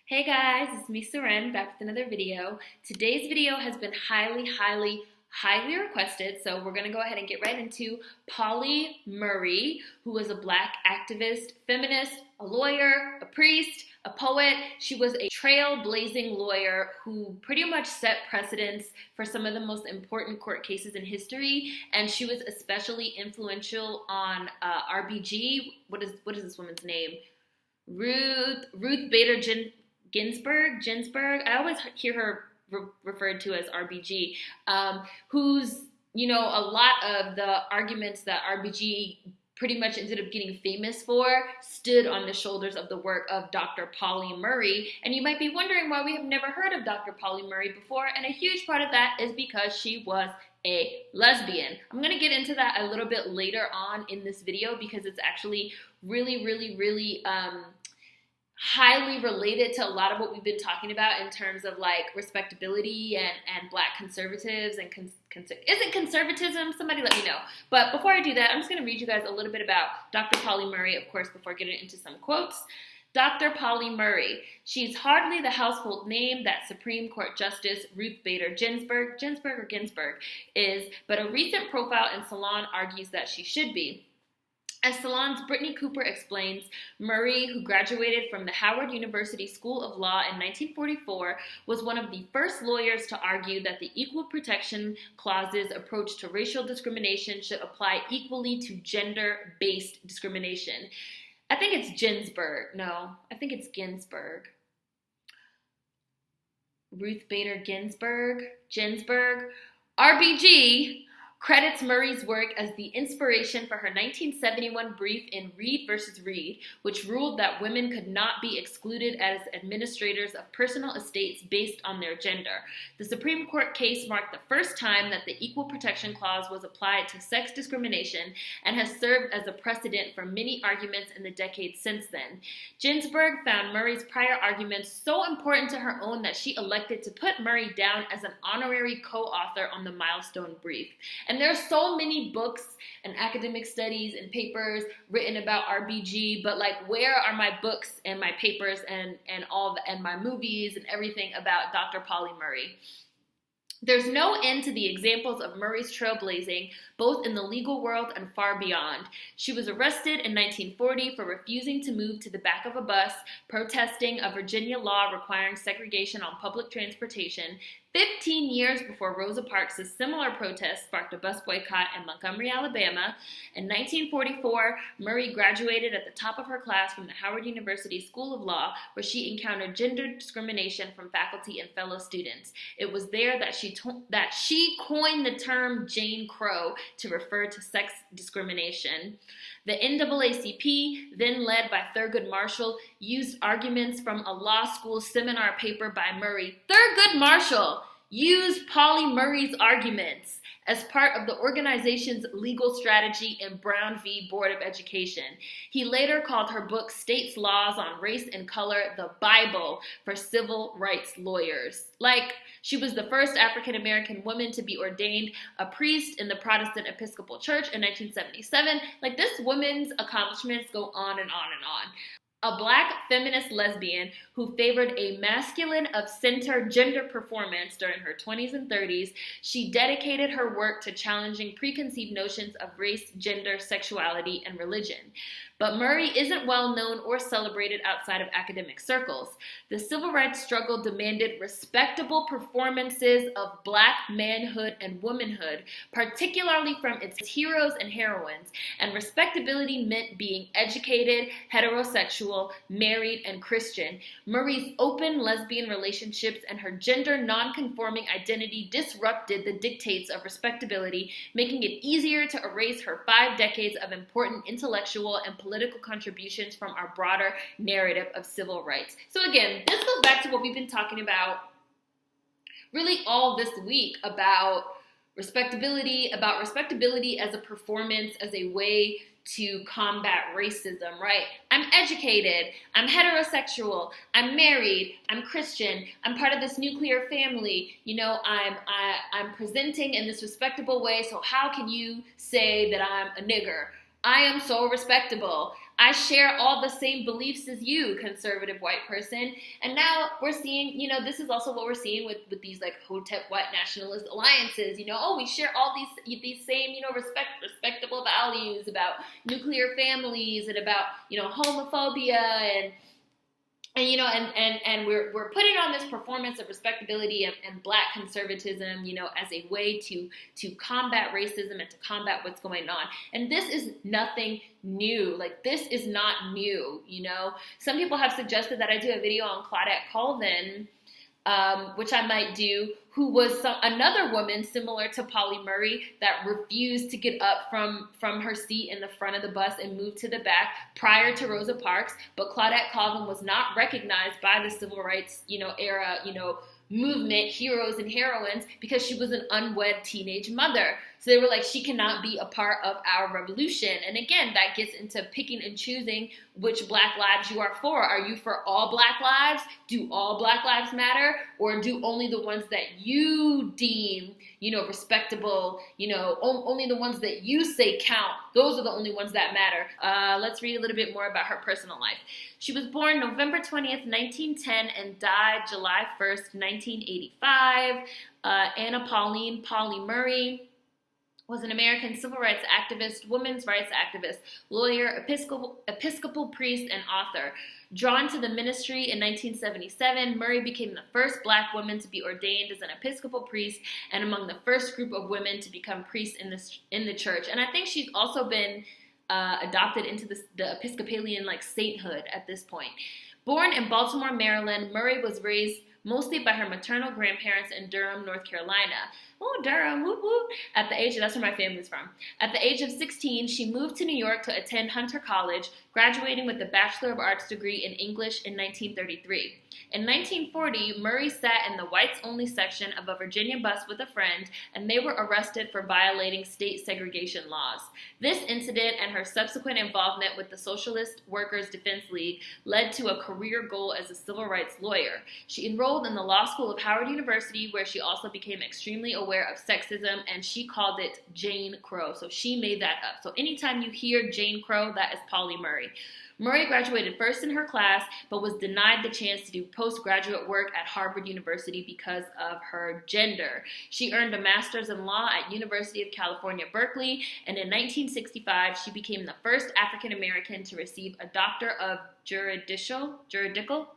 Hey guys, it's me Seren back with another video. Today's video has been highly requested, so we're going to go ahead and get right into Pauli Murray, who was a Black activist, feminist, a lawyer, a priest, a poet. She was a trailblazing lawyer who pretty much set precedents for some of the most important court cases in history, and she was especially influential on RBG. What is this woman's name? Ruth Bader Ginsburg. I always hear her referred to as RBG, who's, a lot of the arguments that RBG pretty much ended up getting famous for stood on the shoulders of the work of Dr. Pauli Murray. And you might be wondering why we have never heard of Dr. Pauli Murray before, and a huge part of that is because she was a lesbian. I'm going to get into that a little bit later on in this video because it's actually really highly related to a lot of what we've been talking about in terms of like respectability and Black conservatives and is it conservatism? Somebody let me know. But before I do that, I'm just going to read you guys a little bit about Dr. Pauli Murray, of course, before getting into some quotes. Dr. Pauli Murray. She's hardly the household name that Supreme Court Justice Ruth Bader Ginsburg is, but a recent profile in Salon argues that she should be. As Salon's Brittany Cooper explains, Murray, who graduated from the Howard University School of Law in 1944, was one of the first lawyers to argue that the Equal Protection Clause's approach to racial discrimination should apply equally to gender-based discrimination. I think it's Ginsburg. No, I think it's Ginsburg. Ruth Bader Ginsburg. RBG credits Murray's work as the inspiration for her 1971 brief in Reed versus Reed, which ruled that women could not be excluded as administrators of personal estates based on their gender. The Supreme Court case marked the first time that the Equal Protection Clause was applied to sex discrimination and has served as a precedent for many arguments in the decades since then. Ginsburg found Murray's prior arguments so important to her own that she elected to put Murray down as an honorary co-author on the milestone brief. And there's so many books and academic studies and papers written about RBG, but like, where are my books and my papers and my movies and everything about Dr. Pauli Murray? There's no end to the examples of Murray's trailblazing, both in the legal world and far beyond. She was arrested in 1940 for refusing to move to the back of a bus, protesting a Virginia law requiring segregation on public transportation. 15 years before Rosa Parks' similar protest sparked a bus boycott in Montgomery, Alabama. In 1944, Murray graduated at the top of her class from the Howard University School of Law, where she encountered gender discrimination from faculty and fellow students. It was there that she coined the term Jane Crow to refer to sex discrimination. The NAACP, then led by Thurgood Marshall, used arguments from a law school seminar paper by Murray. Thurgood Marshall used Pauli Murray's arguments as part of the organization's legal strategy in Brown v. Board of Education. He later called her book States' Laws on Race and Color the Bible for civil rights lawyers. Like, she was the first African-American woman to be ordained a priest in the Protestant Episcopal Church in 1977. Like, this woman's accomplishments go on and on and on. A Black feminist lesbian who favored a masculine of center gender performance during her 20s and 30s, she dedicated her work to challenging preconceived notions of race, gender, sexuality, and religion. But Murray isn't well known or celebrated outside of academic circles. The civil rights struggle demanded respectable performances of Black manhood and womanhood, particularly from its heroes and heroines, and respectability meant being educated, heterosexual, married, and Christian. Murray's open lesbian relationships and her gender-nonconforming identity disrupted the dictates of respectability, making it easier to erase her 5 decades of important intellectual and political contributions from our broader narrative of civil rights. So again, this goes back to what we've been talking about really all this week about respectability as a performance, as a way to combat racism, right? I'm educated, I'm heterosexual, I'm married, I'm Christian, I'm part of this nuclear family, I'm presenting in this respectable way, so how can you say that I'm a nigger? I am so respectable. I share all the same beliefs as you, conservative white person. And now we're seeing, this is also what we're seeing with these like Hotep white nationalist alliances. We share all these same, respectable values about nuclear families and about, homophobia and we're putting on this performance of respectability and black conservatism, as a way to combat racism and to combat what's going on. And this is nothing new. Like, this is not new, Some people have suggested that I do a video on Claudette Colvin, which I might do, who was another woman similar to Pauli Murray that refused to get up from her seat in the front of the bus and move to the back prior to Rosa Parks. But Claudette Colvin was not recognized by the civil rights, era, movement heroes and heroines because she was an unwed teenage mother. So they were like, she cannot be a part of our revolution. And again, that gets into picking and choosing which black lives you are for. Are you for all black lives? Do all black lives matter? Or do only the ones that you deem, respectable, only the ones that you say count? Those are the only ones that matter. Let's read a little bit more about her personal life. She was born November 20th, 1910 and died July 1st, 1985. Anna Pauline Pauli Murray was an American civil rights activist, women's rights activist, lawyer, Episcopal priest, and author. Drawn to the ministry in 1977, Murray became the first black woman to be ordained as an Episcopal priest and among the first group of women to become priests in the church. And I think she's also been adopted into the Episcopalian sainthood at this point. Born in Baltimore, Maryland, Murray was raised mostly by her maternal grandparents in Durham, North Carolina. Oh, Durham, whoop whoop. That's where my family's from. At the age of 16, she moved to New York to attend Hunter College, graduating with a Bachelor of Arts degree in English in 1933. In 1940, Murray sat in the whites-only section of a Virginia bus with a friend, and they were arrested for violating state segregation laws. This incident and her subsequent involvement with the Socialist Workers Defense League led to a career goal as a civil rights lawyer. She enrolled in the law school of Howard University, where she also became extremely aware of sexism, and she called it Jane Crow. So she made that up. So anytime you hear Jane Crow, that is Pauli Murray. Murray graduated first in her class, but was denied the chance to do postgraduate work at Harvard University because of her gender. She earned a master's in law at University of California, Berkeley, and in 1965, she became the first African American to receive a Doctor of Juridical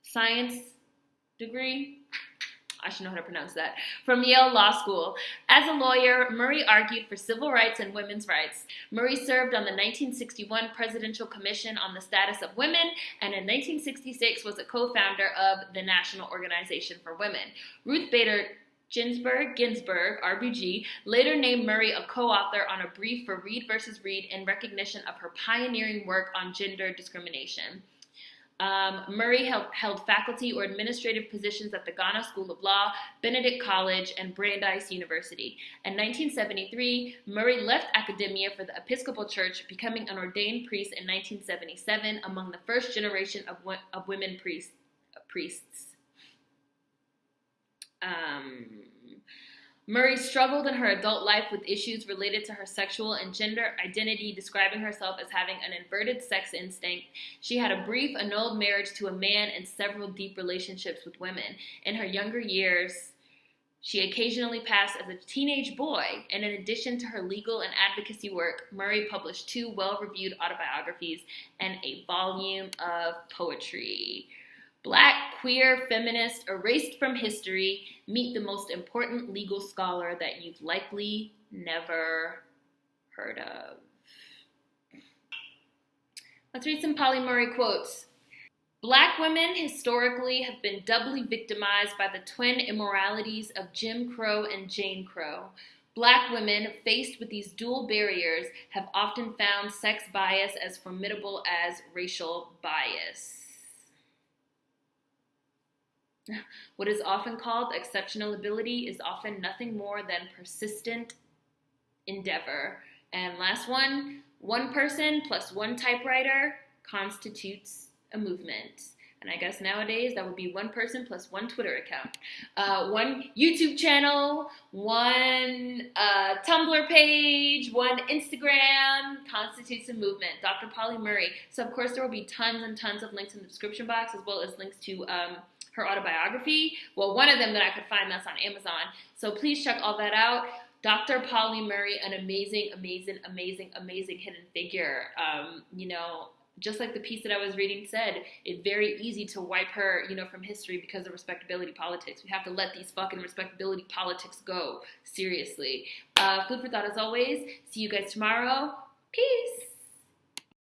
Science degree. I should know how to pronounce that, from Yale Law School. As a lawyer, Murray argued for civil rights and women's rights. Murray served on the 1961 Presidential Commission on the Status of Women, and in 1966 was a co-founder of the National Organization for Women. Ruth Bader Ginsburg, RBG, later named Murray a co-author on a brief for Reed versus Reed in recognition of her pioneering work on gender discrimination. Murray held faculty or administrative positions at the Ghana School of Law, Benedict College, and Brandeis University. In 1973, Murray left academia for the Episcopal Church, becoming an ordained priest in 1977, among the first generation of women priests. Murray struggled in her adult life with issues related to her sexual and gender identity, describing herself as having an inverted sex instinct. She had a brief, annulled marriage to a man and several deep relationships with women. In her younger years, she occasionally passed as a teenage boy, and in addition to her legal and advocacy work, Murray published 2 well-reviewed autobiographies and a volume of poetry. Black, queer, feminist, erased from history, meet the most important legal scholar that you've likely never heard of. Let's read some Pauli Murray quotes. Black women historically have been doubly victimized by the twin immoralities of Jim Crow and Jane Crow. Black women, faced with these dual barriers, have often found sex bias as formidable as racial bias. What is often called exceptional ability is often nothing more than persistent endeavor. And last one person plus one typewriter constitutes a movement. And I guess nowadays that would be one person plus one Twitter account, one YouTube channel, one Tumblr page, one Instagram constitutes a movement. Dr. Pauli Murray. So of course there will be tons and tons of links in the description box, as well as links to her autobiography. Well, one of them that I could find that's on Amazon. So please check all that out. Dr. Pauli Murray, an amazing, amazing, amazing, amazing hidden figure. You know, just like the piece that I was reading said, it's very easy to wipe her, you know, from history because of respectability politics. We have to let these fucking respectability politics go. Seriously. Food for thought as always. See you guys tomorrow. Peace.